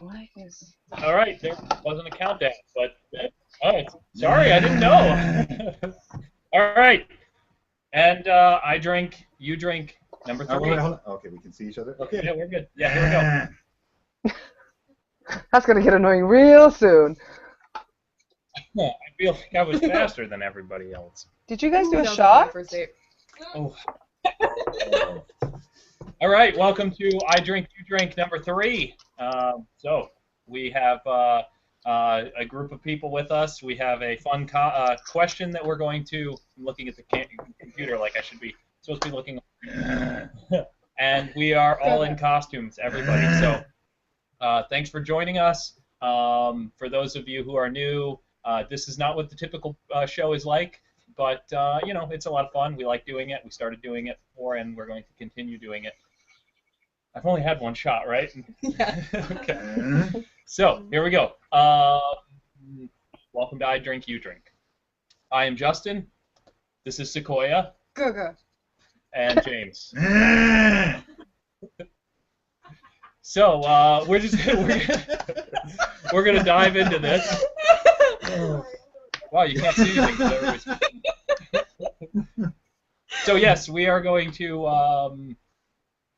What is... All right, there wasn't a countdown, but oh, sorry, I didn't know. All right, and I drink, you drink, number 3. Wait, hold on. Okay, we can see each other. Okay. Yeah, we're good. Yeah, here we go. That's gonna get annoying real soon. I feel like I was faster than everybody else. Did you guys do a Sounds like shot? my first date. Oh. All right, welcome to I Drink, You Drink, number 3. So we have a group of people with us. We have a fun question that we're going to. I'm looking at the computer like I should be supposed to be looking. And we are all in costumes, everybody. So thanks for joining us. For those of you who are new, this is not what the typical show is like. But, you know, it's a lot of fun. We like doing it. We started doing it before, and we're going to continue doing it. I've only had one shot, right? Yeah. Okay. So, here we go. Welcome to I Drink, You Drink. I am Justin. This is Sequoia. Go. And James. So, we're gonna dive into this. Wow, you can't see anything. 'Cause everybody's... So yes, we are going to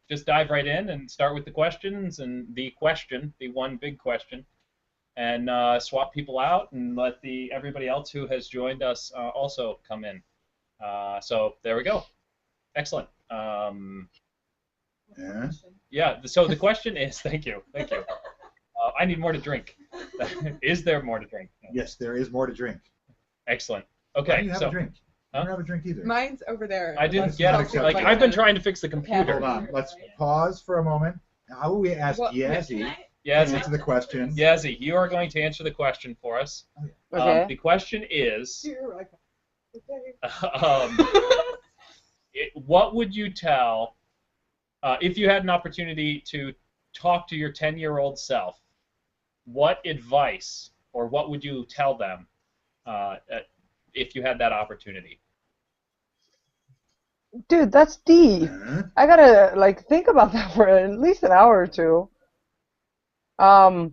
just dive right in and start with the questions and the one big question, and swap people out and let everybody else who has joined us also come in. So there we go. Excellent. Yeah. So the question is, thank you. I need more to drink. Is there more to drink? Yes, there is more to drink. Excellent. Why Okay. do you have a drink? I don't have a drink either. Mine's over there. I didn't Let's get talk it. to Like my I've been friend. trying to fix the computer. Hold on. Let's pause for a moment. How will we ask What- Yazzie to Yazzie, answer the question? Yazzie, you are going to answer the question for us. Okay. The question is, Here I um, what would you tell if you had an opportunity to talk to your 10-year-old self? What advice or what would you tell them if you had that opportunity? Dude, that's deep. I gotta like think about that for at least an hour or two. Oh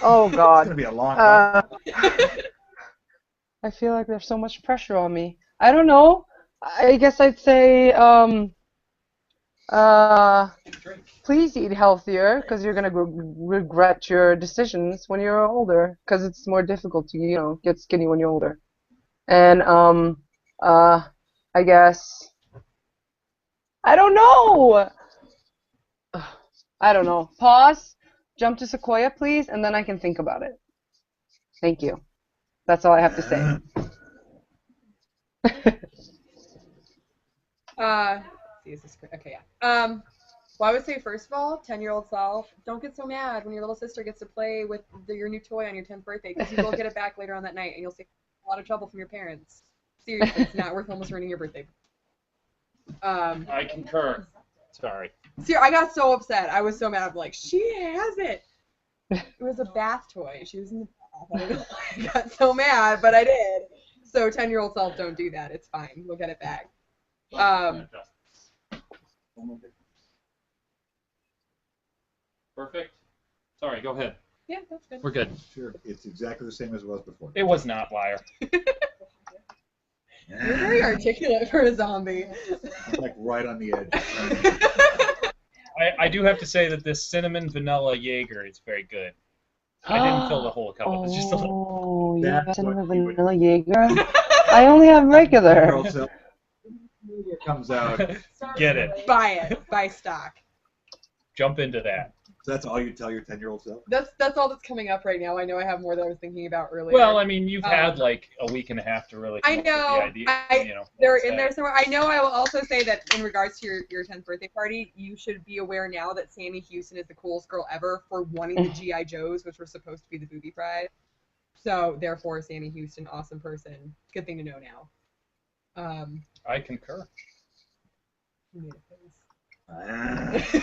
It's God. gonna be a long I feel like there's so much pressure on me. I don't know. I guess I'd say please eat healthier because you're gonna regret your decisions when you're older because it's more difficult to get skinny when you're older. And I guess I don't know. I don't know. Pause. Jump to Sequoia, please, and then I can think about it. Thank you. That's all I have to say. See, is this okay? Yeah. Well, I would say first of all, 10-year-old self, don't get so mad when your little sister gets to play with your new toy on your 10th birthday because you will get it back later on that night and you'll save a lot of trouble from your parents. Seriously, it's not worth almost ruining your birthday. I concur. Sorry. See, I got so upset. I was so mad. I'm like, she has it. It was a bath toy. She was in the bath. I don't know why I got so mad, but I did. So 10-year-old self, don't do that. It's fine. We'll get it back. Perfect. Sorry, go ahead. Yeah, that's good. We're good. Sure, it's exactly the same as it was before. It was not, liar. You're very articulate for a zombie. I'm like right on the edge. I do have to say that this cinnamon vanilla Jaeger is very good. I didn't fill the whole cup. It was just a little. Oh, you That's got cinnamon what you would- vanilla Jaeger? I only have regular. Girl, so it comes out. Get it. Buy it. Buy stock. Jump into that. So that's all you tell your 10-year-old self? That's all that's coming up right now. I know I have more that I was thinking about earlier. Well, I mean, you've had like a week and a half to really. I Come up know. with the idea, They're in there somewhere. I know. I will also say that in regards to your 10th birthday party, you should be aware now that Sammy Houston is the coolest girl ever for wanting the GI Joes, which were supposed to be the booby prize. So therefore, Sammy Houston, awesome person. Good thing to know now. I concur. You made a face.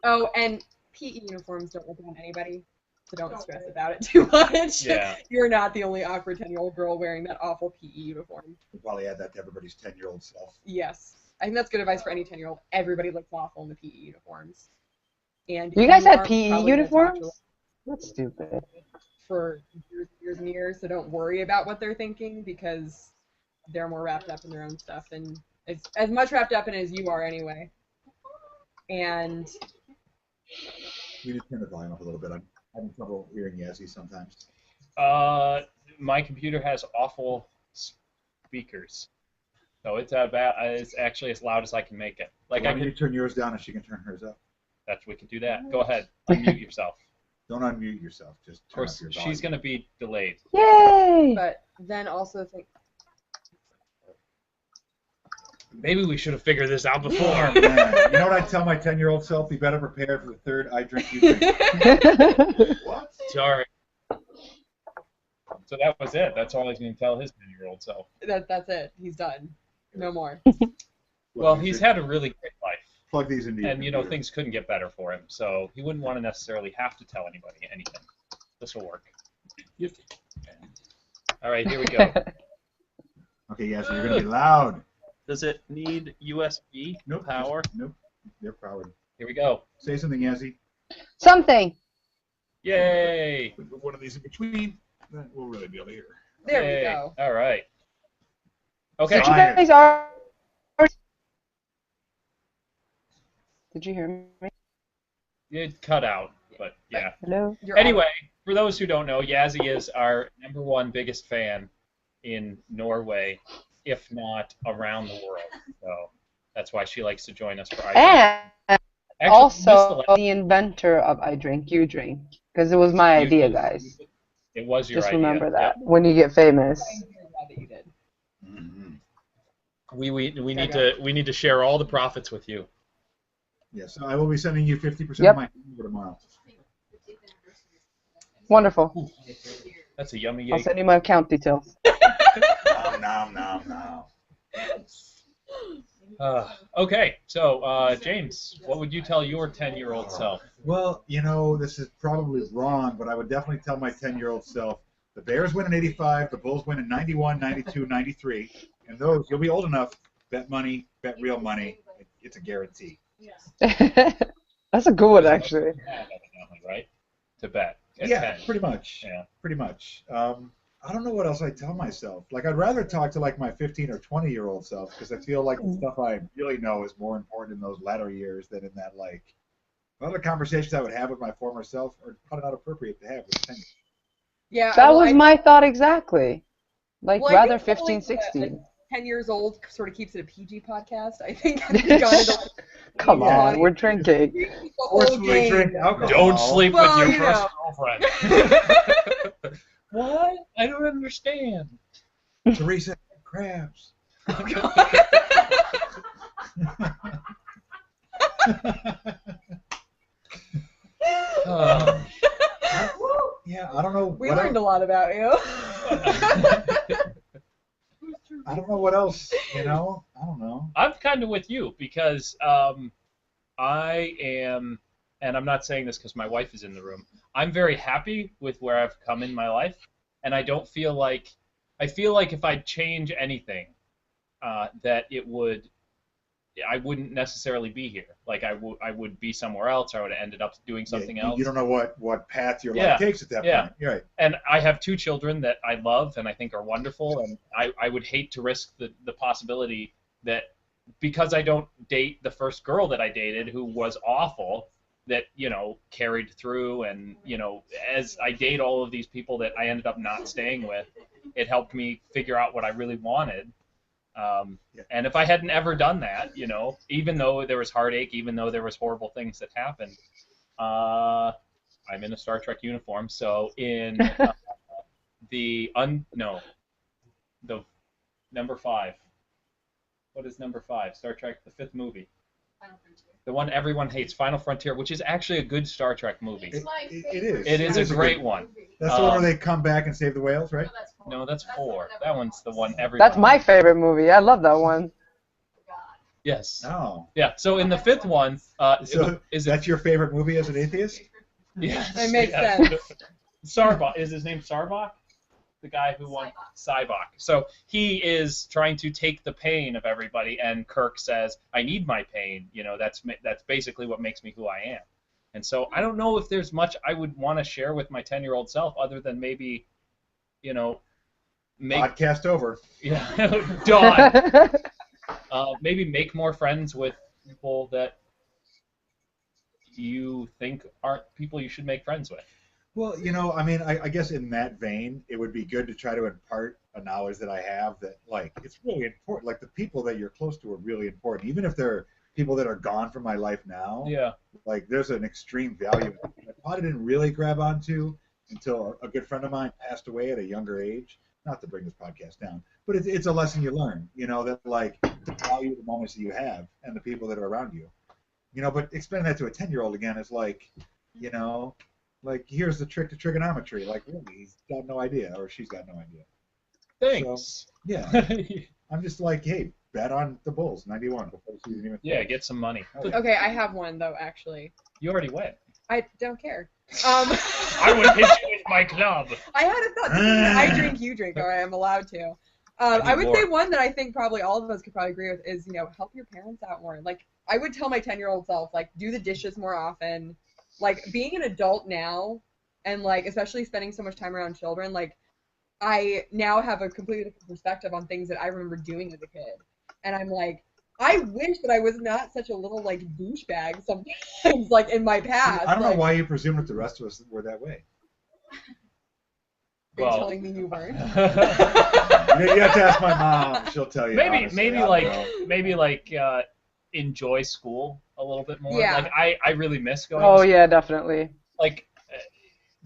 Oh, and PE uniforms don't look on anybody, so don't stress about it too much. Yeah. You're not the only awkward 10-year-old girl wearing that awful PE uniform. We'll probably add that to everybody's 10-year-old self. Yes. I think that's good advice for any 10-year-old. Everybody looks awful in the PE uniforms. And You guys had are PE probably gonna talk to uniforms? That's stupid. for years and years, so don't worry about what they're thinking because they're more wrapped up in their own stuff and as much wrapped up in it as you are anyway. And We just turn the volume up a little bit. I'm having trouble hearing Yazzie sometimes. My computer has awful speakers, so it's actually as loud as I can make it. Like Why I don't you could, turn yours down and she can turn hers up? we can do that. Go ahead, unmute yourself. Don't unmute yourself. Just Of turn course, up your she's volume. gonna be delayed. Yay! but then also think Maybe we should have figured this out before. Oh, man. You know what I tell my 10-year-old self? Be better prepared for the third I drink, you drink. What? Sorry. So that was it. That's all he's going to tell his 10-year-old self. that's it. He's done. No more. Well, he's had a really great life, Plug these into your and you know computer. things couldn't get better for him. So he wouldn't want to necessarily have to tell anybody anything. This will work. All right, here we go. Okay, yeah, so you're going to be loud. Does it need USB Nope. power? Nope. They're powered. Here we go. Say something, Yazzie. Something. Yay! Put one of these in between. Then we'll really be able to hear. There Yay. we go. All right. Okay. Did you guys are? Did you hear me? It cut out, but yeah. Hello. You're Anyway, for those who don't know, Yazzie is our #1 biggest fan in Norway, if not around the world. So that's why she likes to join us for I Drink. And Actually, also this the inventor of I Drink, You Drink. Because it was my You idea, did. guys. It was your Just idea. remember that Yep. when you get famous. I'm very glad that you did. Mm-hmm. We need to share all the profits with you. Yeah, so I will be sending you 50% Yep. of my over tomorrow. Wonderful. That's a yummy I'll yay. send you my account details. Nom. Okay, so James, what would you tell your 10-year-old self? Well, you know, this is probably wrong, but I would definitely tell my 10-year-old self, the Bears win in 85, the Bulls win in 91, 92, 93, and those, you'll be old enough, bet money, bet real money, it's a guarantee. That's a good one, actually. Evidently, right? To bet. At Yeah, 10. pretty much. Yeah. Pretty much. I don't know what else I tell myself. Like, I'd rather talk to, like, my 15 or 20-year-old self, because I feel like the stuff I really know is more important in those latter years than in that, like, a lot of the conversations I would have with my former self are probably not appropriate to have with 10. Yeah. That well, was I- my thought exactly. Like, Well, I rather think 15, only 16. 10 years old sort of keeps it a PG podcast. I think I've gone into Come Yeah. on, we're drinking. the whole Forcefully game. drink alcohol. Don't sleep Well, with you your know. first girlfriend. What? I don't understand. Teresa crabs. Yeah, I don't know. We what learned a else, lot about you. I don't know what else. You know, I don't know. I'm kind of with you because I am, and I'm not saying this because my wife is in the room. I'm very happy with where I've come in my life, and I don't feel like if I'd change anything, that it would. I wouldn't necessarily be here. Like I would be somewhere else, or I would have ended up doing something else. You don't know what path your Yeah, life takes at that yeah. point. You're right. And I have 2 children that I love and I think are wonderful, and I would hate to risk the possibility that because I don't date the first girl that I dated who was awful, that, you know, carried through, and, you know, as I date all of these people that I ended up not staying with, it helped me figure out what I really wanted. And if I hadn't ever done that, you know, even though there was heartache, even though there was horrible things that happened, I'm in a Star Trek uniform, so in the number 5. What is number 5? Star Trek, the 5th movie. Final Frontier. The one everyone hates, Final Frontier, which is actually a good Star Trek movie. It is. It is a great one. That's the one where they come back and save the whales, right? No, that's 4. That one's the one everyone. That's my favorite movie. I love that one. Yes. Oh. Yeah. So in the 5th one, So is it? that's your favorite movie as an atheist? Yes. It makes yes. sense. Sarbach. Is his name Sarbach? the guy who won Cybok. So he is trying to take the pain of everybody, and Kirk says, "I need my pain. You know, that's basically what makes me who I am." And so I don't know if there's much I would want to share with my 10-year-old self other than maybe, you know, Podcast over. Yeah, done. Maybe make more friends with people that you think aren't people you should make friends with. Well, you know, I mean, I guess in that vein, it would be good to try to impart a knowledge that I have that, like, it's really important. Like, the people that you're close to are really important, even if they're people that are gone from my life now. Yeah. Like, there's an extreme value that I probably didn't really grab onto until a good friend of mine passed away at a younger age. Not to bring this podcast down, but it's a lesson you learn, you know, that, like, to value the moments that you have and the people that are around you. You know, but explaining that to a 10-year-old again is like, you know, like, here's the trick to trigonometry. Like, really, he's got no idea, or she's got no idea. Thanks. So, yeah. I'm just like, hey, bet on the Bulls, 91, before the season even Yeah, get some money. Okay, I have one, though, actually. You already went. I don't care. I would hit you with my club. I had a thought. I drink, you drink. All right, I'm allowed to. I would say one that I think probably all of us could probably agree with is, you know, help your parents out more. Like, I would tell my 10-year-old self, like, do the dishes more often. Like, being an adult now, and, like, especially spending so much time around children, like, I now have a completely different perspective on things that I remember doing as a kid. And I'm like, I wish that I was not such a little, like, douchebag sometimes, like, in my past. I don't know why you presume that the rest of us were that way. Are you telling me you weren't? You have to ask my mom. She'll tell you. Maybe enjoy school a little bit more. Yeah. Like, I really miss going. Oh yeah, definitely. Like,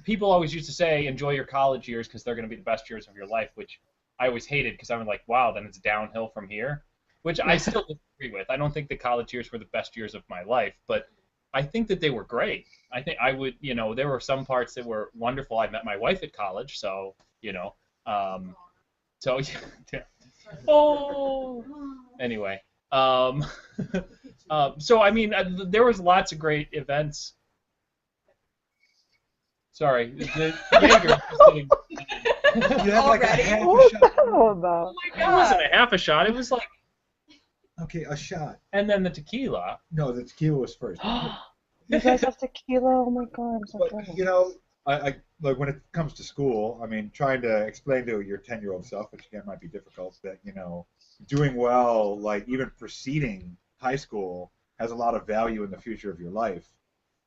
people always used to say, enjoy your college years because they're going to be the best years of your life, which I always hated because I'm like, wow, then it's downhill from here, which I still disagree with. I don't think the college years were the best years of my life, but I think that they were great. I think I would, you know, there were some parts that were wonderful. I met my wife at college, so, you know, so, yeah. Oh, anyway. So, I mean, there was lots of great events. Sorry, the Jaeger was sitting. You had like a Already? half a What shot. the hell about? It wasn't a half a shot. It was like, Okay, a shot. and then the tequila. No, the tequila was first. You guys have tequila? Oh my god, I'm so But, jealous. you know, I like when it comes to school, I mean, trying to explain to your 10-year-old self, which again might be difficult, that, you know, doing well, like even preceding high school, has a lot of value in the future of your life.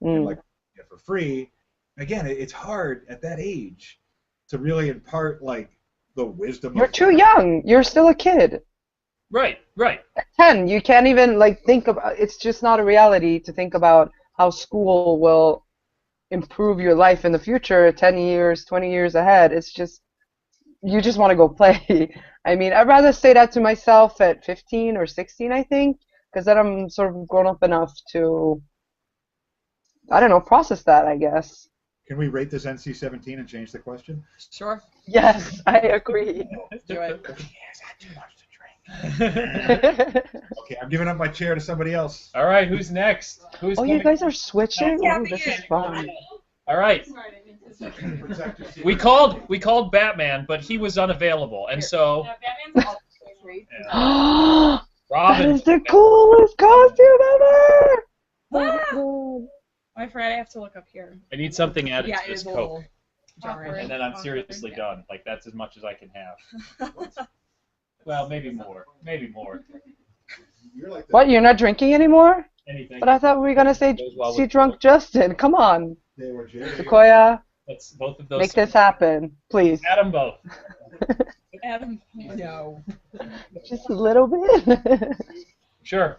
And like, you know, for free, again, it's hard at that age to really impart like the wisdom. You're too young. You're still a kid. Right. At 10, you can't even like think about. It's just not a reality to think about how school will improve your life in the future, 10 years, 20 years ahead. It's just, you just want to go play. I mean, I'd rather say that to myself at 15 or 16, I think, because then I'm sort of grown up enough to, I don't know, process that, I guess. Can we rate this NC-17 and change the question? Sure. Yes, I agree. Let's do it. He has had too much to drink. Okay, I'm giving up my chair to somebody else. All right, who's next? Who's Oh, you coming? guys are switching? Yeah, Oh, this is fun. All right. We called Batman, but he was unavailable, and so Batman's also great. That Robin. is the coolest costume ever! Oh I'm afraid I have to look up here. I need something added Yeah, to it this is a Coke, little jarring. and then I'm seriously done. Like, that's as much as I can have. Well, maybe more. Maybe more. You're like the What, you're not drinking anymore? Anything. But I thought we were going to say Goes well see with- drunk Justin. Come on, they were Jerry. Sequoia, Let's both of those. make this happen, please. Add them both. Adam. No. Just a little bit. Sure.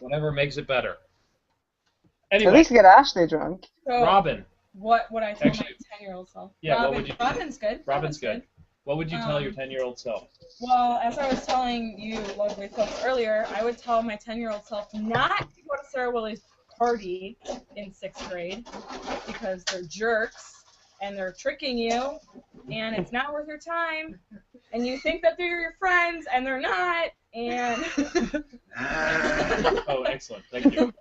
Whatever makes it better. At Anyway, least get Ashley drunk. So Robin. what would I tell Actually- my 10-year-old self? Yeah, what Robin, would you- Robin's good. Robin's good. What would you tell your 10-year-old self? Well, as I was telling you lovely folks earlier, I would tell my 10-year-old self not to go to Sarah Willie's party in 6th grade because they're jerks and they're tricking you and it's not worth your time and you think that they're your friends and they're not and Oh, excellent. Thank you.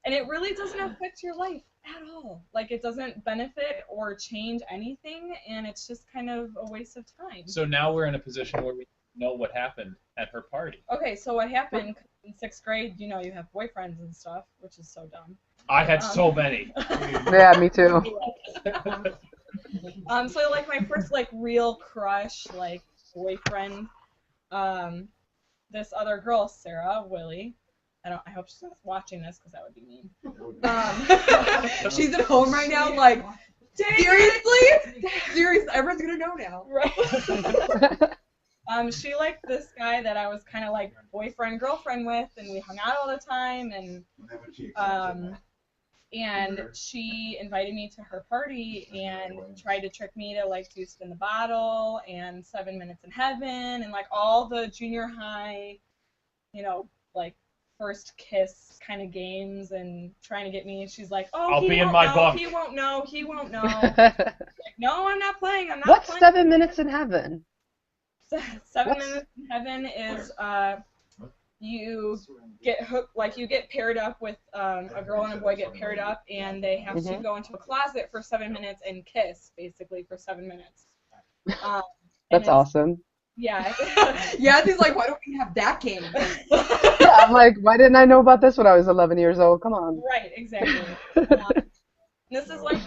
and it really really doesn't affect your life at all. Like, it doesn't benefit or change anything, and it's just kind of a waste of time. So now we're in a position where we know what happened at her party. Okay, so what happened in 6th grade, you have boyfriends and stuff, which is so dumb. I had so many. Yeah, me too. So like my first like real crush, like boyfriend, this other girl, Sarah Willie. I hope she's not watching this because that would be mean. She's at home right now, like, seriously? Seriously, everyone's gonna know now. Right. She liked this guy that I was kind of like boyfriend girlfriend with, and we hung out all the time, and she invited me to her party and tried to trick me to like do Spin the Bottle and 7 Minutes in Heaven and like all the junior high, like first kiss kind of games and trying to get me. She's like, oh, I'll be in my bunk. He won't know. Like, no, I'm not playing. What's playing. 7 Minutes in Heaven? 7 Minutes in Heaven is you get hooked, like you get paired up with a girl and a boy get paired up, and they have to go into a closet for 7 minutes and kiss basically for 7 minutes. That's awesome. Yeah. Yeah, he's like, why don't we have that game? Yeah, I'm like, why didn't I know about this when I was 11 years old? Come on. Right, exactly. This is like,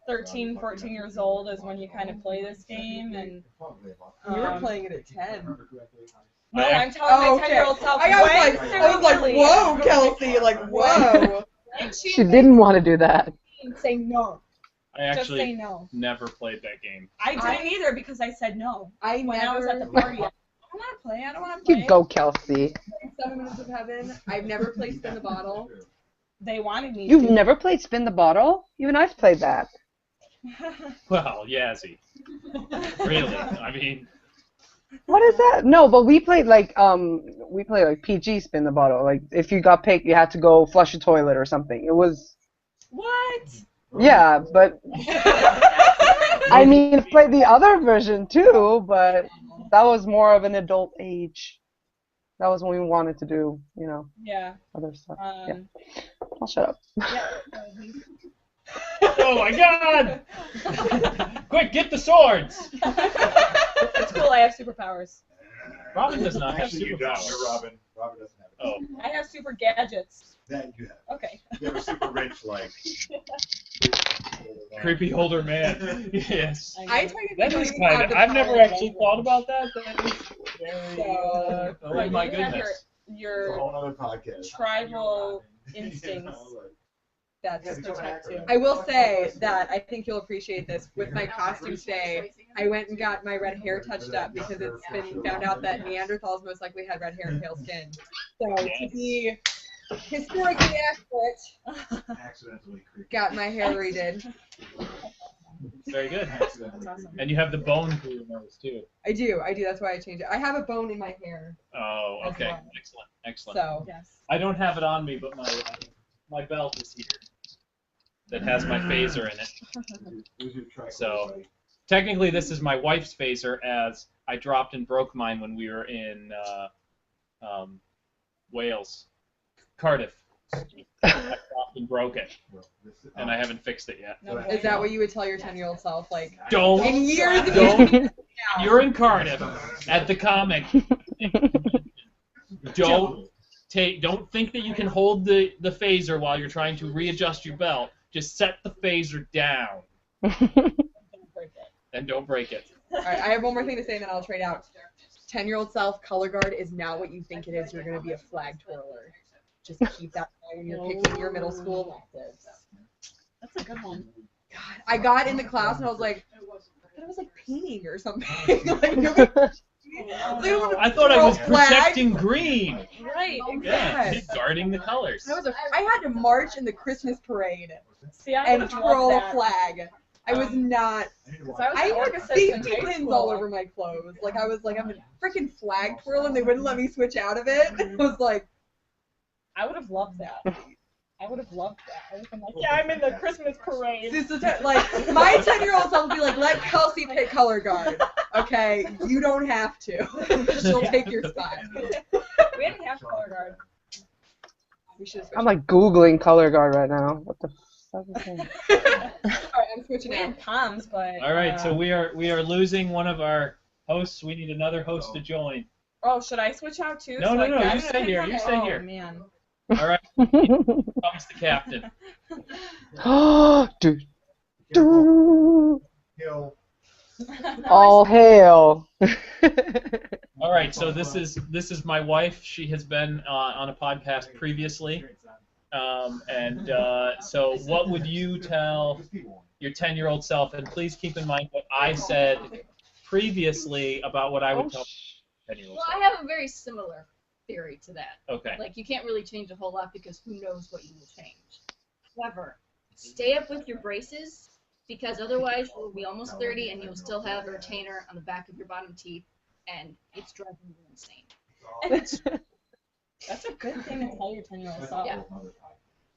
13, 14 years old is when you kind of play this game, and You were playing it at 10. no, I'm telling my 10-year-old self. I was like, whoa, Kelsey, like, whoa. And She didn't want to do that. say no. I Just say actually no. never played that game. I didn't either because I said no. I When I was at the party, I don't want to play. I don't want to play. You go, Kelsey. 7 Minutes of Heaven. I've never played Spin the Bottle. They wanted me You've to. never played Spin the Bottle? Even I've played that. Well, Yazzie. Really? I mean, What is that? No, but we played like PG Spin the Bottle. Like if you got picked, you had to go flush a toilet or something. It was What? yeah, but I mean, I played the other version too, but that was more of an adult age. That was when we wanted to do, Yeah. other stuff. Yeah. I'll shut up. Yeah. oh my God! Quick, get the swords! It's cool. I have superpowers. Robin does not have Actually, you don't. superpowers. You're Robin. Robin doesn't have it. Oh. I have super gadgets. That you have. Okay. You have a super rich, like. Creepy older man. Yes. I try to That is kind of. I've never actually thought about that. That is very. Oh my goodness. Your whole other podcast. tribal instincts. That's Yeah, protect because- I will say that I think you'll appreciate this. With my costume today, I went and got my red hair touched up because it's been found out that Neanderthals most likely had red hair and pale skin. So to be historically accurate, Accidentally creepy. got my hair redid. Very good. That's awesome. And you have the bone through your nose too. I do. That's why I changed it. I have a bone in my hair. Oh, As okay. well. Excellent. Excellent. So Yes. I don't have it on me, but my belt is here. That has my phaser in it. Who's your tricep? So, technically, this is my wife's phaser, as I dropped and broke mine when we were in Wales, Cardiff. I dropped and broke it, and I haven't fixed it yet. No, is that what you would tell your 10-year-old self? Like, Don't. in years of Don't. You're in Cardiff at the comic. Don't think that you can hold the phaser while you're trying to readjust your belt. Just set the phaser down. And don't break it. all right, I have one more thing to say, and then I'll trade out. 10-year-old self, color guard is not what you think it is. You're going to be a flag twirler. Just keep that in mind when you're picking your middle school electives. That's a good one. God, I got into class and I was like, I thought it was like painting or something. Like, nobody, I thought I was protecting green. Right. Yeah, Exactly. guarding the colors. I had to march in the Christmas parade See, I and would've loved twirl a that. flag. I was not. I I had was safety pins all over my clothes. Like I was like, I'm a freaking flag twirl, and they wouldn't let me switch out of it. I was like, I would have loved that. I would have loved that. I would have been like, yeah, I'm in the Christmas parade. this is like my 10-year-old self would be like, let Kelsey pick color guard. Okay, you don't have to. She'll take your spot. We didn't have color guard. We should switch. I'm like Googling color guard right now. What the fuck is that? Alright, I'm switching We now. had Poms, but. All right, so we are losing one of our hosts. We need another host to join. Oh, should I switch out too? No, so no, I no, can- you stay here, you stay oh, here. Man. All right, comes the captain. Do, Careful. do. Hill. All hail. All right, so this is my wife. She has been on a podcast previously, so what would you tell your 10-year-old self? And please keep in mind what I said previously about what I would tell 10-year-old Well, self. I have a very similar theory to that. Okay. Like, you can't really change a whole lot because who knows what you will change. However, stay up with your braces because otherwise you'll be almost 30 and you'll still have a retainer on the back of your bottom teeth, and it's driving you insane. That's a good thing to tell your 10-year-old self. Yeah.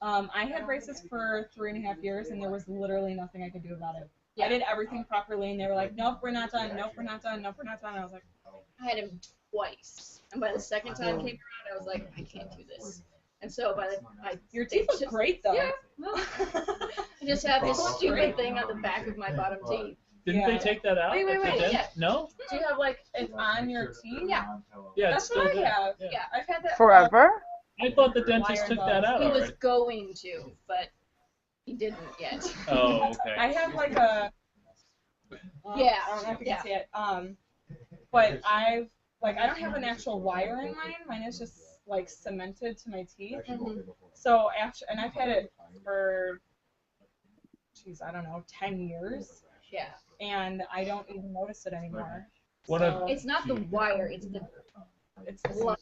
I had braces for 3.5 years, and there was literally nothing I could do about it. Yeah. I did everything properly, and they were like, nope, we're not done, nope, we're not done, nope, we're not done. I was like, I had him twice, and by the second time came around, I was like, I can't do this. And so by the your teeth look great, though. Yeah, well, I just have this stupid thing on the back of my bottom teeth. Didn't they take that out? Wait, at the wait, dent? yeah. No? Do you have, like, it's on your teeth? Yeah. Yeah, That's it's still what I there. have. Yeah. Yeah. I've had that Forever? I thought the dentist took that out He was already. going to, but he didn't yet. Oh, okay. I have, like, a... Yeah, I don't know if you yeah. can see it. But I don't have an actual wire in mine. Mine is just, like, cemented to my teeth. So after, and I've had it for, geez, I don't know, 10 years, Yeah. and I don't even notice it anymore. One So, of- It's not the wire, it's the blobs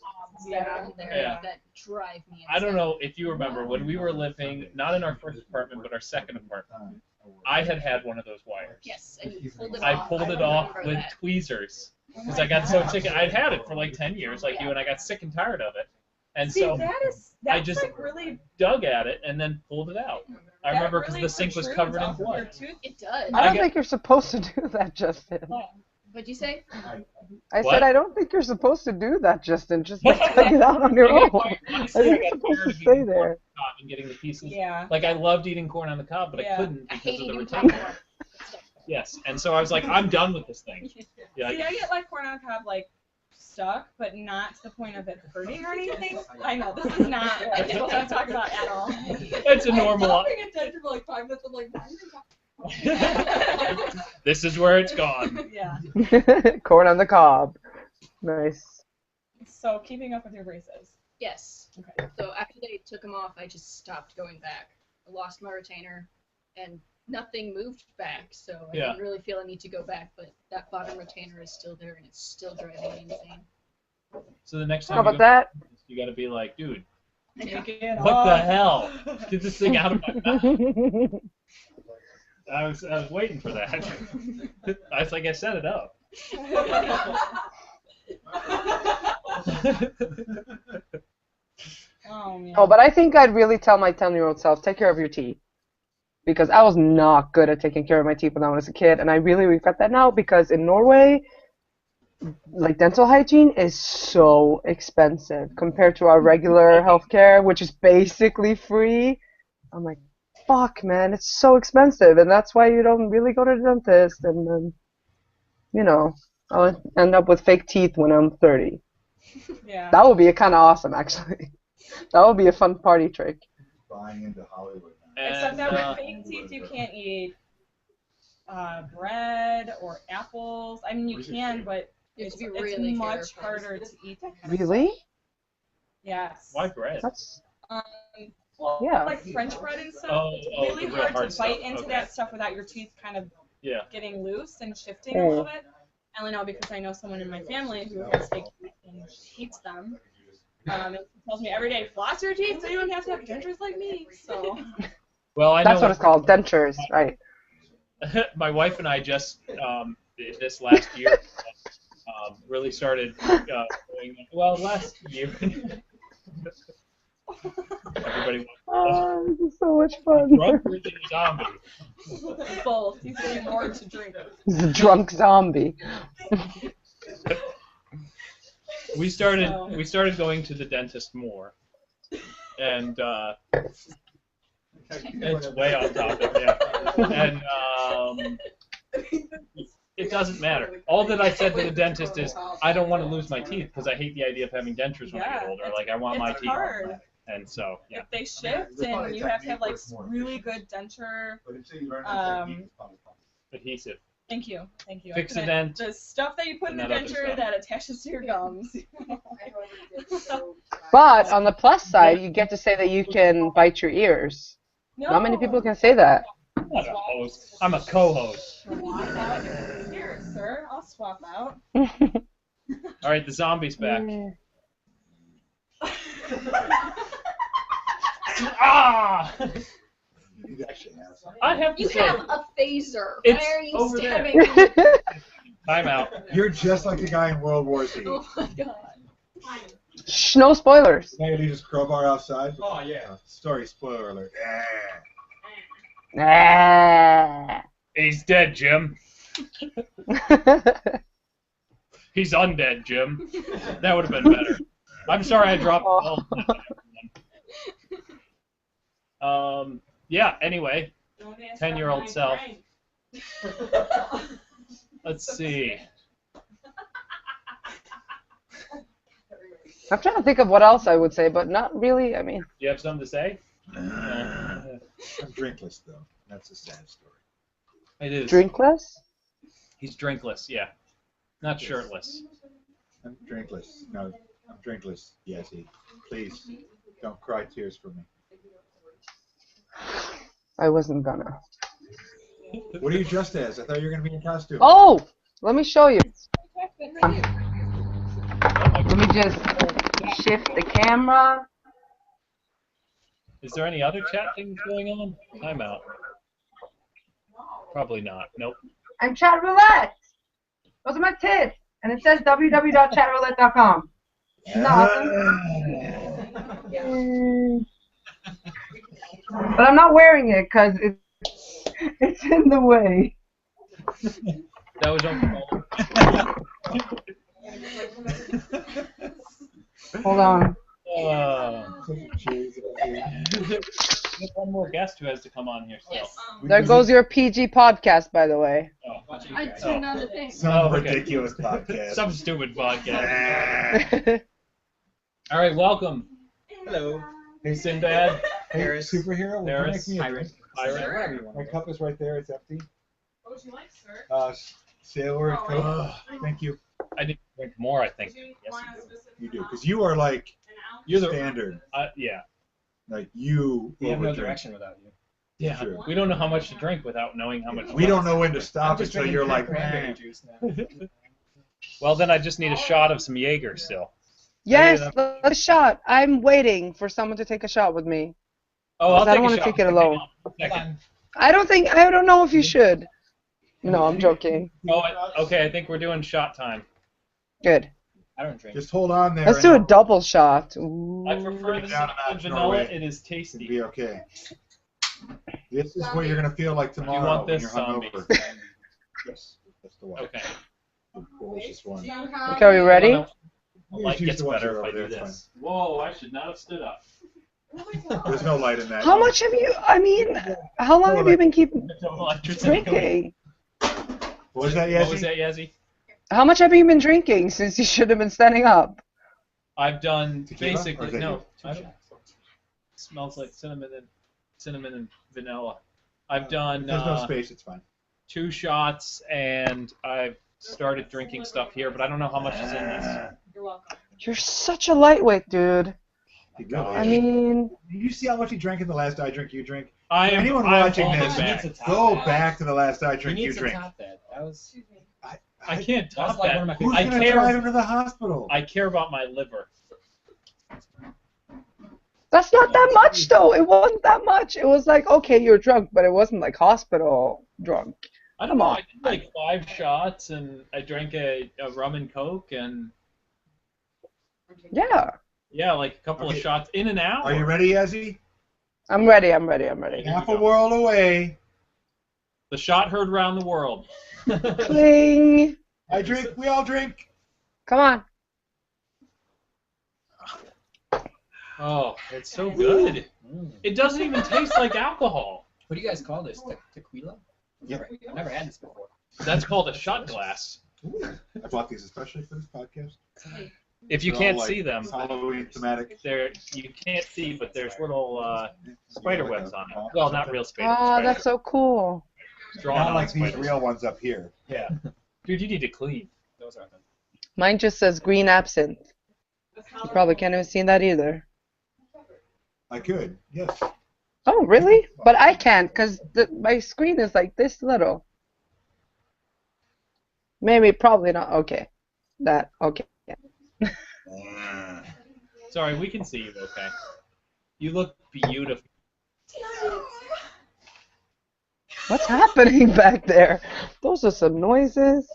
that are on there Yeah. that drive me insane. I don't know if you remember when we were living, not in our first apartment, but our second apartment. I had one of those wires. Yes, and you pulled it I off. pulled it I off remember with that. tweezers because I got so sick. I'd had it for like 10 years, like you, and I got sick and tired of it. And see, so that's I just like really. dug at it and then pulled it out. I that remember because really the sink was protrudes covered in off of your blood. tooth. It does. I don't get- think you're supposed to do that, Justin. What'd you say? I What? said I don't think you're supposed to do that, Justin. Just like tug it out on your I own. got I honestly, think I you're got supposed tired to of stay eating there. corn on the cob and getting the pieces. Yeah. Like I loved eating corn on the cob, but I Yeah. couldn't I because hate of the eating retainer. popcorn. Yes, and so I was like, I'm done with this thing. Yeah, See, I get like corn on the cob like stuck, but not to the point of it hurting or anything. I know this is not what I'm talking about at all. it's a normal. I was paying attention for like 5 minutes. I'm like, why are you talking? This is where it's gone. Yeah. Corn on the cob. Nice. So keeping up with your braces. Yes. Okay. So after they took them off, I just stopped going back. I lost my retainer, and nothing moved back, so I Yeah. didn't really feel a need to go back, but that bottom retainer is still there, and it's still driving me insane. So the next time How you about go, that? you got to be like, dude, Take it what off. the hell? Get this thing out of my mouth. I was waiting for that. I was like, I set it up. Oh man. Oh, but I think I'd really tell my 10-year-old self, take care of your teeth. Because I was not good at taking care of my teeth when I was a kid, and I really regret that now because in Norway, like dental hygiene is so expensive compared to our regular healthcare, which is basically free. I'm like, fuck, man, it's so expensive, and that's why you don't really go to the dentist, and then, you know, I'll end up with fake teeth when I'm 30. Yeah. That would be kind of awesome, actually. That would be a fun party trick. Buying into Hollywood now. Except that with fake teeth, you can't eat bread or apples. I mean, you can, but You have it's, to be it's really much careful. harder to eat that kind of Really? stuff. Yes. Why bread? That's Well, Yeah. like French bread and stuff. Oh, it's oh, really the real hard hard to bite stuff. into Okay. that stuff without your teeth kind of Yeah. getting loose and shifting a little bit. I only know because I know someone in my family who has fake teeth and eats them. And he tells me every day, floss your teeth so you don't have to have dentures like me. So Well, I that's know what it's called, dentures, right? my wife and I just this last year really started going. Well, last year. Everybody Oh, this is so much fun. drunk raging zombie. both. He's getting more to drink. He's a drunk zombie. We started going to the dentist more, and it's way off topic. Yeah, and it doesn't matter. All that I said to the dentist is I don't want to lose my teeth because I hate the idea of having dentures when I get older. Like I want my It's teeth. hard. And so, yeah. If they shift and you have to have like really good denture, Adhesive. thank you. Fixodent. The stuff that you put in the And that other denture stuff. that attaches to your gums. But on the plus side, you get to say that you can bite your ears. No. Not many people can say that. I'm not a host. I'm a co-host. Swap out your ears, sir. I'll swap out. All right, the zombie's back. Ah! You actually have some. I have to You say, have a phaser. It's Why are you over there. stabbing me? time out. You're just like the guy in World War Z. Oh my god. Shh, no spoilers. Now you leave his crowbar outside. Oh yeah. Story spoiler alert. Ah. He's dead, Jim. He's undead, Jim. That would have been better. I'm sorry I dropped the ball. Yeah, anyway. 10-year-old self. Let's see. I'm trying to think of what else I would say, but not really. I mean, Do you have something to say? I'm drinkless though. That's a sad story. It is. drinkless? He's drinkless, yeah. Not shirtless. I'm drinkless. No, I'm drinkless. Yesy. Please don't cry tears for me. I wasn't gonna. What are you dressed as? I thought you were gonna be in costume. Oh, let me show you. Let me just shift the camera. Is there any other chat things going on? Time out. Probably not. Nope. I'm chat roulette. Those are my tits, and it says www.chatroulette.com. But I'm not wearing it because it's in the way. That was on. Hold on. There's one more guest who has to come on here still. Yes. There goes your PG podcast, by the way. Oh. I turned on the thing. Some Oh, okay. ridiculous podcast. Some stupid podcast. All right, welcome. Hello. Hey, Sinbad. Hey, Harris. superhero, will you Harris. make me a Iron. drink? Iron. My cup is right there. It's empty. What would you like, sir? Sailor Oh, Coke. Thank you. I need to drink more, I think. You do, because you are like You're the. standard. Yeah. Like you. We have no overdrink. direction without you. Yeah. True. We don't know how much to drink without knowing how much. We don't know when to I'm stop just until drinking you're like, cranberry man. juice now. Well, then I just need a shot of some Jaeger still. Yes, a shot. I'm waiting for someone to take a shot with me. Oh, I'll I take don't a wanna shot. take it alone. Second. I don't know if you should. No, I'm joking. Oh, okay. I think we're doing shot time. Good. I don't drink. Just hold on there. Let's do a double shot. Ooh. I prefer the Get down to cinnamon that vanilla. Norway. It is It'll tasty. be okay. This is what you're gonna feel like tomorrow want when this you're zombie? hungover. Yes, that's the one. Okay. The delicious one. Okay, are we ready? The light Use gets the ones better that if are I do over there, this. Whoa! I should not have stood up. There's no light in that. How much have you, I mean, how long have you been keeping No electricity. drinking? What was that, What was Yesy? that, Yazzie? How much have you been drinking since you should have been standing up? I've done Tequila? Or basically is that no. you? I don't, smells like cinnamon and vanilla. I've done There's no space. It's fine. 2 shots and I've started drinking stuff here, but I don't know how much is in this. You're welcome. You're such a lightweight, dude. You go. I mean, Did you see how much he drank in the last I Drink You Drink? I am. Anyone I'm watching holding this, back. Go back to the last I He Drink You needs to Drink. top that. That was. I can't That was top like that. one of my Who's I gonna care. drive him to the hospital? I care about my liver. that's not that much, though. It wasn't that much. It was like, okay, you're drunk, but it wasn't like hospital drunk. I don't know. I did like 5 shots and I drank a rum and coke and Yeah. yeah, like a couple of Okay. shots in an hour. Are you ready, Ezzy? I'm ready. Here Half we a go. world away. The shot heard around the world. Cling. I drink. We all drink. Come on. Oh, it's so good. Mm. It doesn't even taste like alcohol. What do you guys call this? Tequila? I've never had this before. That's called a shot glass. Ooh, I bought these especially for this podcast. If you They're can't all, like, see them, Halloween thematic. you can't see, but there's little spider like webs a on it. ball or Well, not something. real Oh, that's so cool. drawn Not on like these spiders. real ones up here. Yeah. Dude, you need to clean. Those are them. Mine just says green absinthe. You probably can't even see that either. I could, yes. Oh, really? But I can't because my screen is like this little. Maybe, probably not. Okay. Okay. Sorry, we can see you, okay? You look beautiful. What's happening back there? Those are some noises.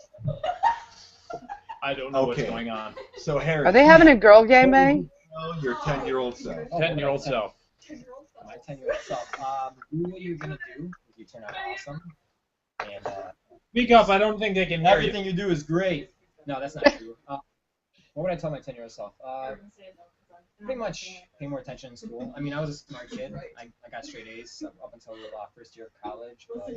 I don't know what's Okay. going on. So, Harry. Are they having a girl gangbang? Tell your 10-year-old self. 10-year-old self. My 10-year-old self. Do what you're gonna do if you turn out awesome. And Speak up, I don't think they can hear you. everything you do is great. No, that's not true. What would I tell my 10-year-old self? Pretty much pay more attention in school. I mean, I was a smart kid. I got straight A's up until first year of college. But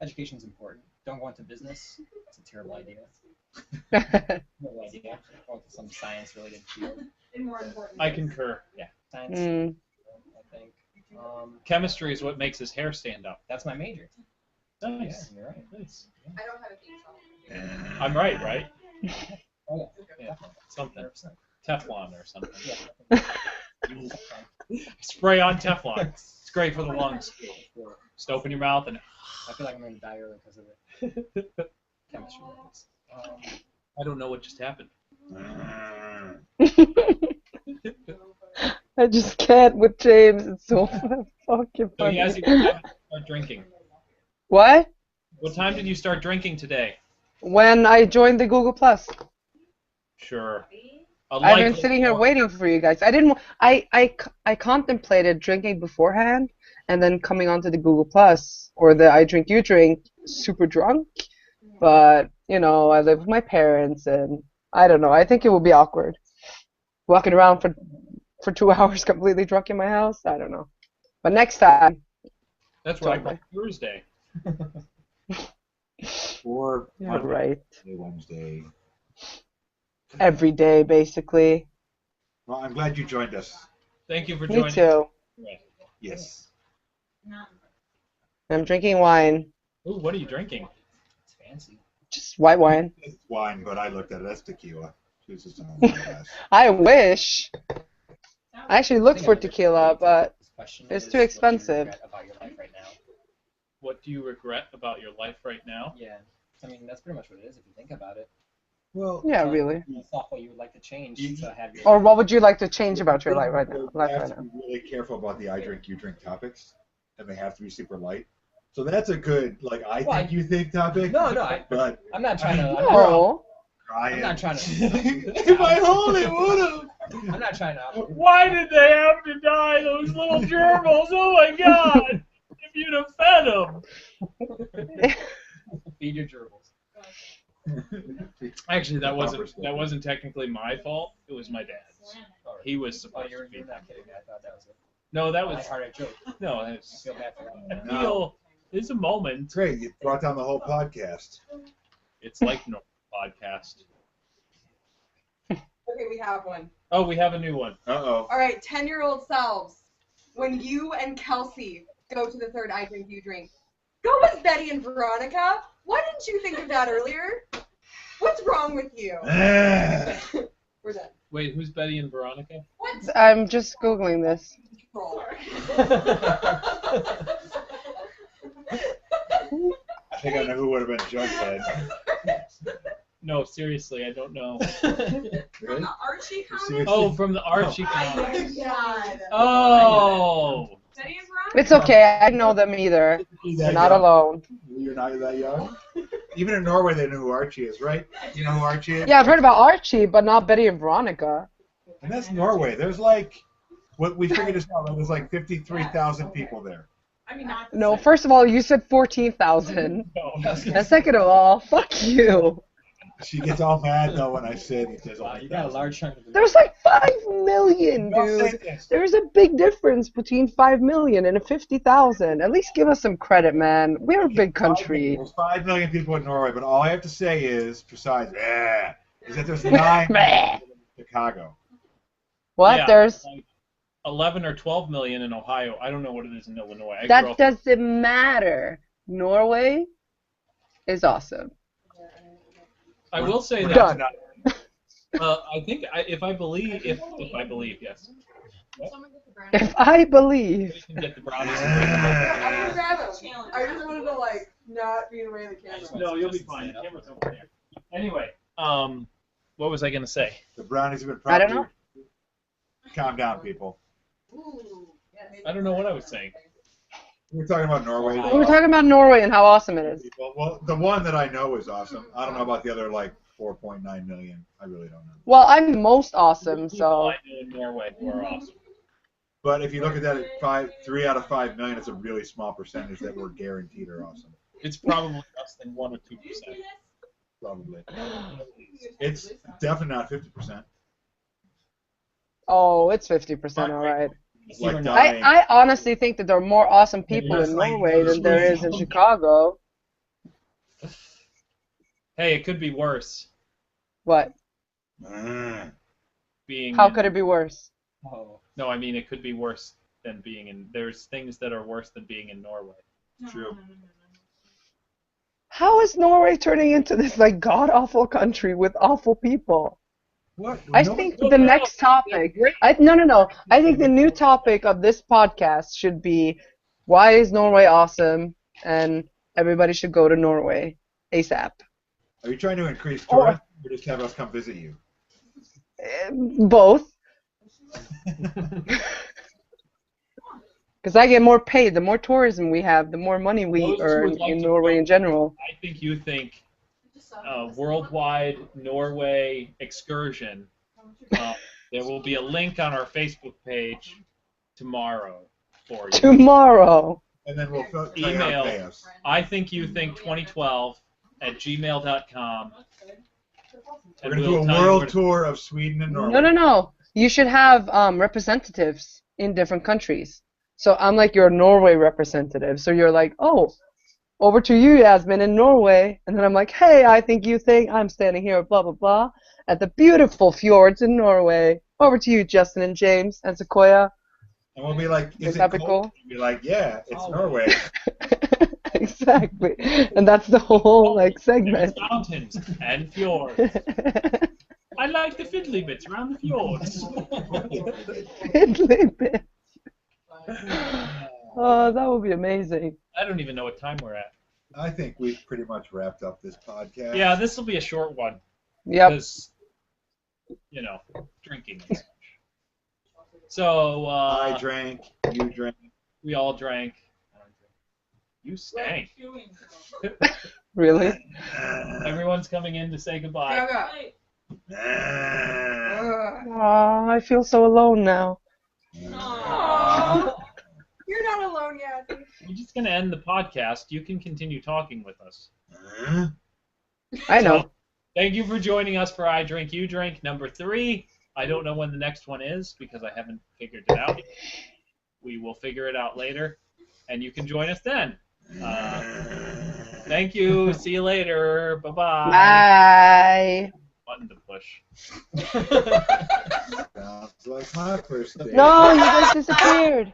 education's important. Don't go into business. It's a terrible idea. Terrible idea. Go into some science-related field. I concur. Yeah, science. Mm. I think. Chemistry is what makes his hair stand up. That's my major. Nice. Yeah, you're right. Nice. I don't have a theme song. I'm right, right? Oh, Yeah. Something. 100%. Teflon or something. Yeah. Spray on Teflon. It's great for the lungs. Just open your mouth and I feel like I'm going to die early because of it. Chemistry. I don't know what just happened. I just can't with James. It's so fucking So he funny. has you start drinking. What? What time did you start drinking today? When I joined the Google Plus. Sure. I've been sitting here waiting for you guys. I didn't. I contemplated drinking beforehand, and then coming onto the Google Plus or the I Drink You Drink, super drunk. But you know, I live with my parents, and I don't know. I think it would be awkward walking around for 2 hours completely drunk in my house. I don't know. But next time. That's right. Thursday. Or Yeah, right. Wednesday. Every day, basically. Well, I'm glad you joined us. Thank you for Me joining. too. Yes. I'm drinking wine. Ooh, what are you drinking? It's fancy. Just white wine. It's wine, but I looked at it. That's tequila. Choose just on the glass. I wish. I actually looked for tequila, but This question it's is, too what do you expensive. regret about your life right now? What do you regret about your life right now? Yeah. I mean, that's pretty much what it is if you think about it. Well, Yeah, really. It's not what you would like to change to have your Or what would you like to change about your life right now? You Life have right to now. be really careful about the I drink, you drink topics, and they have to be super light. So that's a good, like, Well, you think topic. No, But I'm not trying to. No. crying. I'm not trying to. If I only would I'm not trying to. Why did they have to die, those little gerbils? Oh my god! If you'd have fed them. Feed your gerbils. Actually, that The wasn't bumper sticker. that wasn't technically my fault. It was my dad's. He was Oh, supposed to you're be. not kidding. I thought that was No, that a was lighthearted joke. no. I It's, feel bad for I that. feel it's a moment. Great, you brought down the whole podcast. It's like no podcast. Okay, we have one. Oh, we have a new one. Uh-oh. All right, 10-year-old selves. When you and Kelsey go to the third I Drink You Drink, go with Betty and Veronica. Why didn't you think of that earlier? What's wrong with you? We're done. Wait, who's Betty and Veronica? What? I'm just Googling this. Troll. I think I know who would have been Jughead. No, seriously, I don't know. Really? Archie See what Oh, you- from the Archie Oh comics. my god. Oh. Betty and Veronica? It's okay. I know them either. They're not alone. You're not that young? Even in Norway, they know who Archie is, right? You know who Archie is? Yeah, I've heard about Archie, but not Betty and Veronica. And that's Norway. There's like, what we figured this out, there's like 53,000 people there. I mean, not the No, same. first of all, you said 14,000. No. And second of all, fuck you. She gets all mad though when I say that there's Wow, only you got a 1,000. large chunk of the There's like 5 million, Don't say dude. this. There's a big difference between 5 million and 50,000. At least give us some credit, man. We're a big country. There's 5 million people in Norway, but all I have to say is, besides, is that there's 9 Meh. in Chicago. What? Yeah, There's like 11 or 12 million in Ohio. I don't know what it is in Illinois. I grew that up. doesn't matter. Norway is awesome. I will say We're that. not I think if I believe, yes. If I believe. We can get the brownies. I'm gonna grab him. I just wanted to like not be in the way of the camera. No, you'll be fine. The camera's over there. Anyway, what was I gonna say? The brownies have been I don't properly. Calm down, people. I don't know what I was saying. We're talking about Norway. We were talking about Norway and how awesome it is. Well, the one that I know is awesome. I don't know about the other like 4.9 million. I really don't know. Well, I'm most awesome, People so. I know in Norway who are awesome. But if you look at that at 3 out of 5 million, it's a really small percentage that we're guaranteed are awesome. It's probably less than 1 or 2%. Probably. It's definitely not 50%. Oh, it's 50%, all right. It's like I- dying. I honestly think that there are more awesome people in Norway than there is in Chicago. Hey, it could be worse. What? Being. How could it be worse? Oh, No, I mean it could be worse than being in. There's things that are worse than being in Norway. True. How is Norway turning into this like god awful country with awful people? What? I No, think no, the no. next topic. No. I think the new topic of this podcast should be why is Norway awesome, and everybody should go to Norway ASAP. Are you trying to increase tourism or just have us come visit you? Both, because I get more paid. The more tourism we have, the more money we Those who earn would like in to Norway go- in general. I think you think worldwide Norway excursion. There will be a link on our Facebook page tomorrow for you. Tomorrow. And then we'll tell you how Email. to pay us. I think you think 2012 at gmail.com. We're going to do a world tour of Sweden and Norway. No. You should have representatives in different countries. So I'm like your Norway representative. So you're like, oh, over to you, Yasmin, in Norway. And then I'm like, hey, I think you think I'm standing here, blah, blah, blah, at the beautiful fjords in Norway. Over to you, Justin and James and Sequoia. And we'll be like, is Wouldn't it that be cold? cool? We'll be like, yeah, it's Norway. Exactly. And that's the whole like There's segment. mountains and fjords. I like the fiddly bits around the fjords. Fiddly bit. Oh, that would be amazing. I don't even know what time we're at. I think we've pretty much wrapped up this podcast. Yeah, this will be a short one. Yep. Because, drinking and such. So, I drank, you drank. we all drank. You stank. Really? Everyone's coming in to say goodbye. Aw, I feel so alone now. Aww. You're not alone yet. We're just going to end the podcast. You can continue talking with us. I know. So, thank you for joining us for I Drink, You Drink, number 3. I don't know when the next one is because I haven't figured it out yet. We will figure it out later, and you can join us then. Thank you. See you later. Bye-bye. Bye. Button to push. Sounds like my first day. No, you guys disappeared.